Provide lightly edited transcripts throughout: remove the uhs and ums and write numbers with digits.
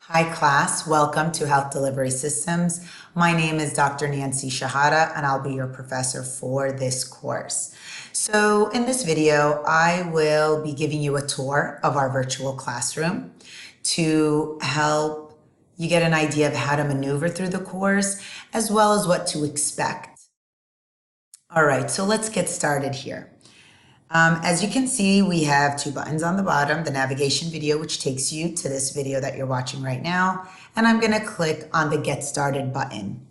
Hi class, welcome to Health Delivery Systems. My name is Dr. Nancy Shahada and I'll be your professor for this course. So in this video, I will be giving you a tour of our virtual classroom to help you get an idea of how to maneuver through the course as well as what to expect. All right, so let's get started here. As you can see, we have two buttons on the bottom, the navigation video, which takes you to this video that you're watching right now. And I'm going to click on the Get Started button.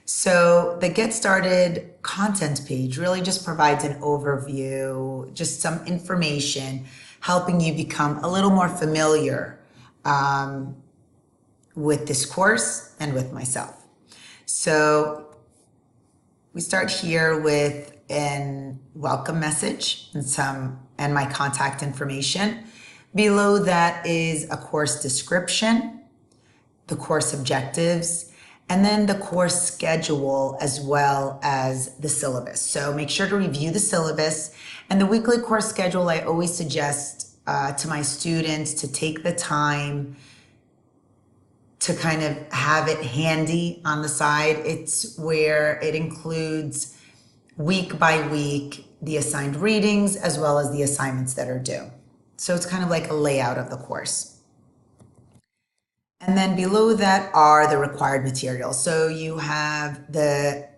So the Get Started content page really just provides an overview, just some information, helping you become a little more familiar with this course and with myself. So we start here with a welcome message and my contact information. Below that is a course description, the course objectives, and then the course schedule as well as the syllabus. So make sure to review the syllabus and the weekly course schedule. I always suggest to my students to take the time to kind of have it handy on the side. It's where it includes week by week the assigned readings as well as the assignments that are due. So it's kind of like a layout of the course. And then below that are the required materials. So you have the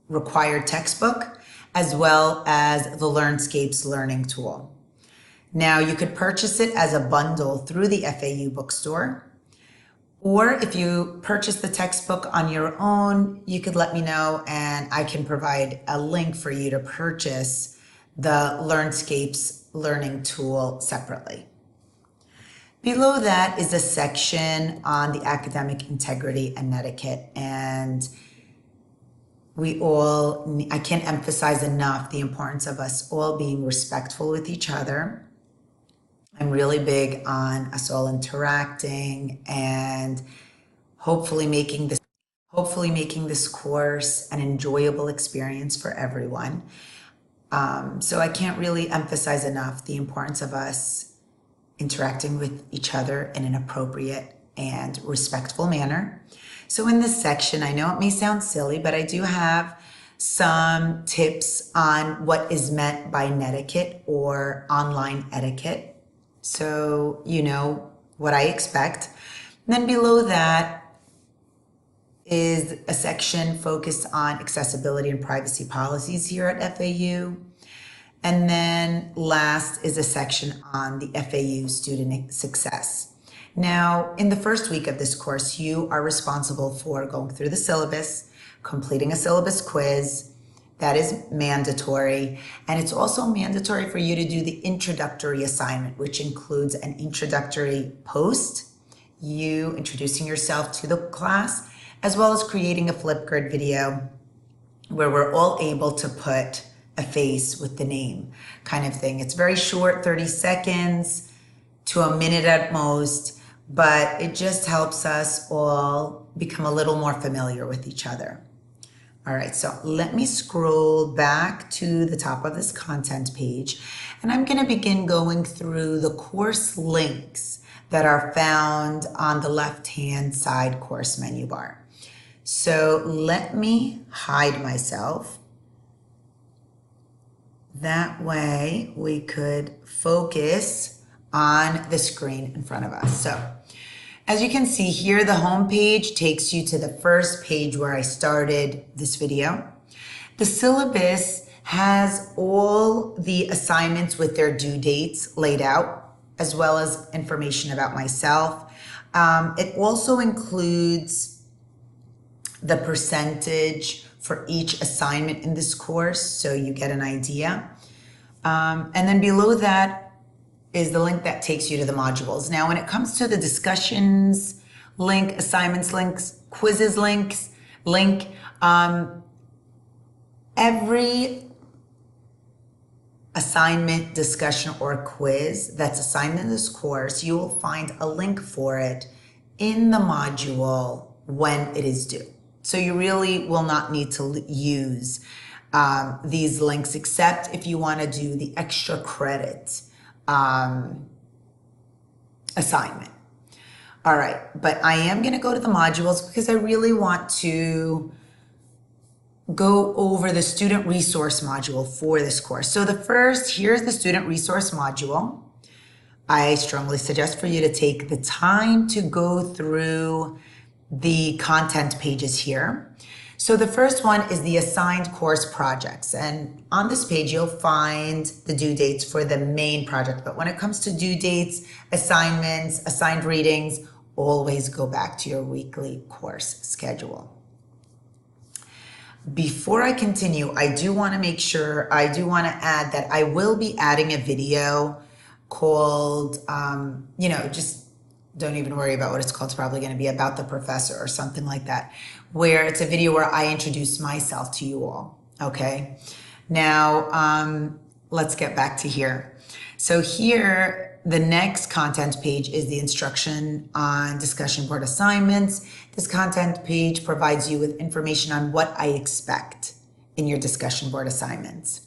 required textbook as well as the LearnScapes learning tool. Now you could purchase it as a bundle through the FAU bookstore. Or if you purchase the textbook on your own, you could let me know and I can provide a link for you to purchase the LearnScapes learning tool separately. Below that is a section on the academic integrity and etiquette. And I can't emphasize enough the importance of us all being respectful with each other. I'm really big on us all interacting and hopefully making this course an enjoyable experience for everyone. So I can't really emphasize enough the importance of us interacting with each other in an appropriate and respectful manner. So in this section, I know it may sound silly, but I do have some tips on what is meant by netiquette or online etiquette. So you know what I expect. And then below that is a section focused on accessibility and privacy policies here at FAU. And then last is a section on the FAU student success. Now, in the first week of this course, you are responsible for going through the syllabus, completing a syllabus quiz. That is mandatory. And it's also mandatory for you to do the introductory assignment, which includes an introductory post, you introducing yourself to the class, as well as creating a Flipgrid video where we're all able to put a face with the name kind of thing. It's very short, 30 seconds to a minute at most, but it just helps us all become a little more familiar with each other. All right, so let me scroll back to the top of this content page, and I'm going to begin going through the course links that are found on the left-hand side course menu bar. So let me hide myself. That way we could focus on the screen in front of us. So as you can see here, the home page takes you to the first page where I started this video. The syllabus has all the assignments with their due dates laid out, as well as information about myself. It also includes the percentage for each assignment in this course, so you get an idea. And then below that is the link that takes you to the modules. Now, when it comes to the discussions link, assignments links, quizzes link, every assignment, discussion, or quiz that's assigned in this course, you will find a link for it in the module when it is due. So you really will not need to use these links except if you want to do the extra credit assignment. All right, but I am going to go to the modules because I really want to go over the student resource module for this course. So here's the student resource module. I strongly suggest for you to take the time to go through the content pages here. So the first one is the assigned course projects. And on this page, you'll find the due dates for the main project. But when it comes to due dates, assignments, assigned readings, always go back to your weekly course schedule. Before I continue, I do want to add that I will be adding a video called, just don't even worry about what it's called. It's probably going to be about the professor or something like that, where it's a video where I introduce myself to you all. Okay. Now, let's get back to here. So here, the next content page is the instruction on discussion board assignments. This content page provides you with information on what I expect in your discussion board assignments.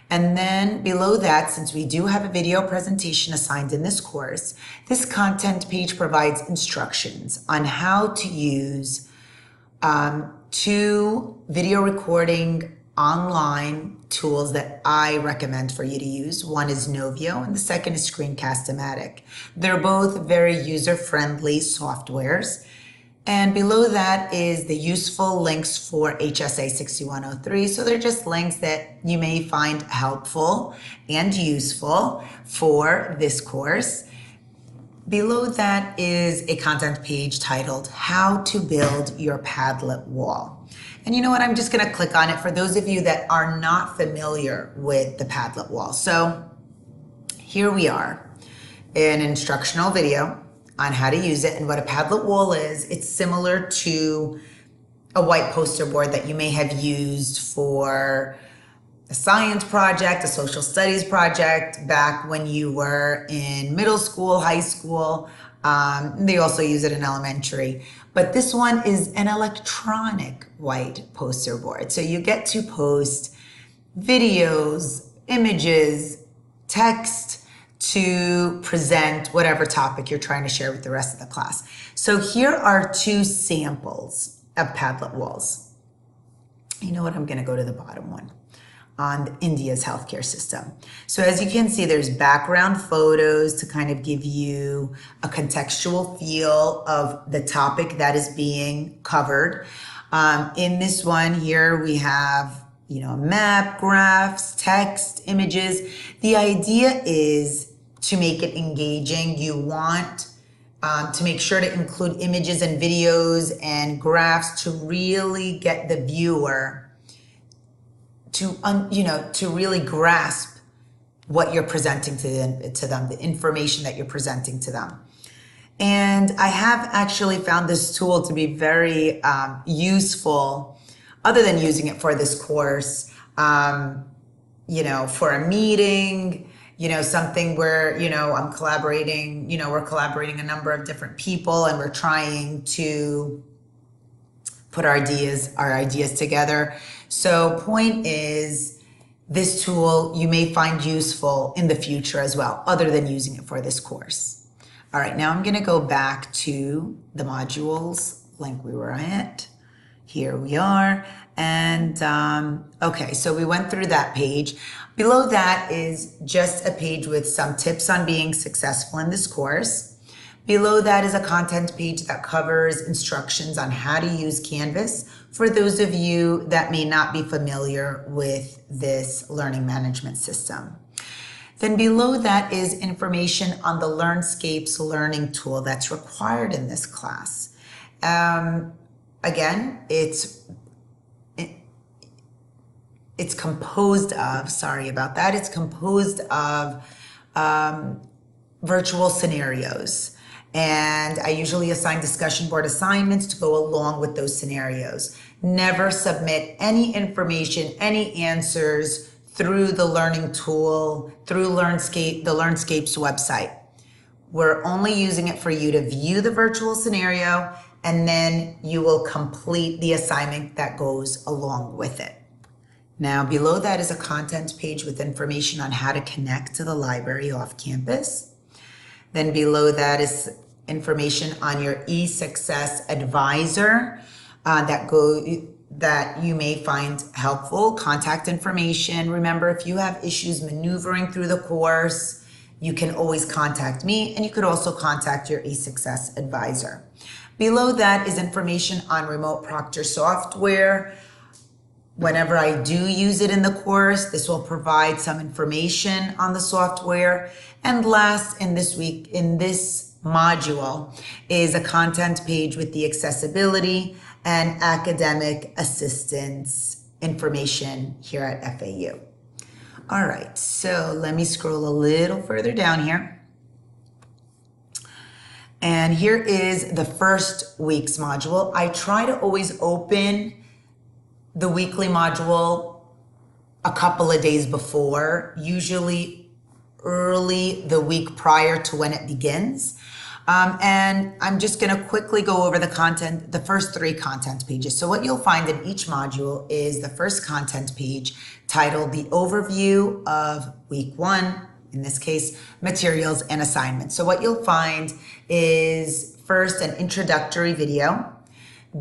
And then below that, since we do have a video presentation assigned in this course, this content page provides instructions on how to use 2 video recording online tools that I recommend for you to use. One is Novio and the second is Screencast-O-Matic. They're both very user-friendly softwares. And below that is the useful links for HSA 6103. So they're just links that you may find helpful and useful for this course. Below that is a content page titled How to Build Your Padlet Wall. And you know what? I'm just going to click on it for those of you that are not familiar with the Padlet wall. So here we are in an instructional video on how to use it and what a Padlet wall is. It's similar to a white poster board that you may have used for a science project, a social studies project back when you were in middle school, high school. They also use it in elementary. But this one is an electronic white poster board. So you get to post videos, images, text to present whatever topic you're trying to share with the rest of the class. So here are 2 samples of Padlet walls. You know what? I'm going to go to the bottom one on India's healthcare system. So as you can see, there's background photos to kind of give you a contextual feel of the topic that is being covered. In this one here, we have, a map, graphs, text, images. The idea is to make it engaging. You want to make sure to include images and videos and graphs to really get the viewer to really grasp what you're presenting to them, the information that you're presenting to them. And I have actually found this tool to be very useful, other than using it for this course, for a meeting, something where, I'm collaborating, we're collaborating a number of different people and we're trying to put our ideas together. So point is, this tool you may find useful in the future as well, other than using it for this course. All right, now I'm going to go back to the modules link we were at. Here we are. And okay, so we went through that page. Below that is just a page with some tips on being successful in this course. Below that is a content page that covers instructions on how to use Canvas for those of you that may not be familiar with this learning management system. Then below that is information on the LearnScapes learning tool that's required in this class. Again, it's composed of, sorry about that, it's composed of virtual scenarios. And I usually assign discussion board assignments to go along with those scenarios. Never submit any information, any answers through the learning tool, through the LearnScapes website. We're only using it for you to view the virtual scenario, and then you will complete the assignment that goes along with it. Now, below that is a content page with information on how to connect to the library off campus. Then below that is information on your eSuccess advisor that you may find helpful. Contact information. Remember, if you have issues maneuvering through the course, you can always contact me, and you could also contact your eSuccess advisor. Below that is information on remote proctor software. Whenever I do use it in the course, this will provide some information on the software. And last in this module is a content page with the accessibility and academic assistance information here at FAU. All right, so let me scroll a little further down here. And here is the first week's module. I try to always open the weekly module a couple of days before, usually early the week prior to when it begins. And I'm just gonna quickly go over the content, the first 3 content pages. So what you'll find in each module is the first content page titled The Overview of Week 1, in this case, Materials and Assignments. So what you'll find is first an introductory video.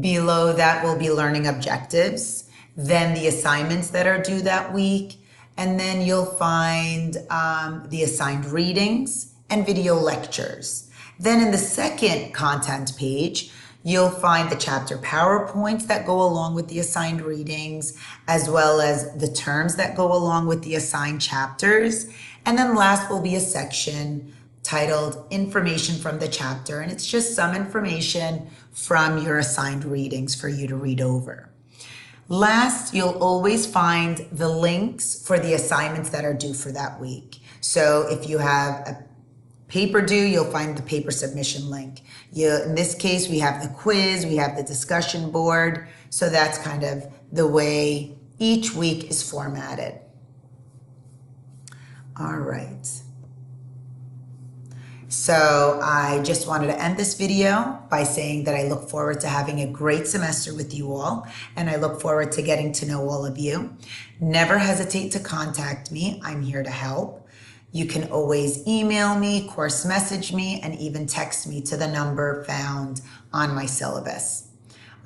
Below that will be learning objectives, then the assignments that are due that week, and then you'll find the assigned readings and video lectures. Then in the second content page, you'll find the chapter PowerPoints that go along with the assigned readings, as well as the terms that go along with the assigned chapters. And then last will be a section titled Information from the Chapter, and it's just some information from your assigned readings for you to read over. Last, you'll always find the links for the assignments that are due for that week. So if you have a paper due, you'll find the paper submission link. In this case, we have the quiz, we have the discussion board. So that's kind of the way each week is formatted. All right. So I just wanted to end this video by saying that I look forward to having a great semester with you all, and I look forward to getting to know all of you. Never hesitate to contact me. I'm here to help. You can always email me, course message me, and even text me to the number found on my syllabus.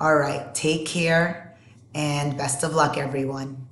All right, take care and best of luck, everyone.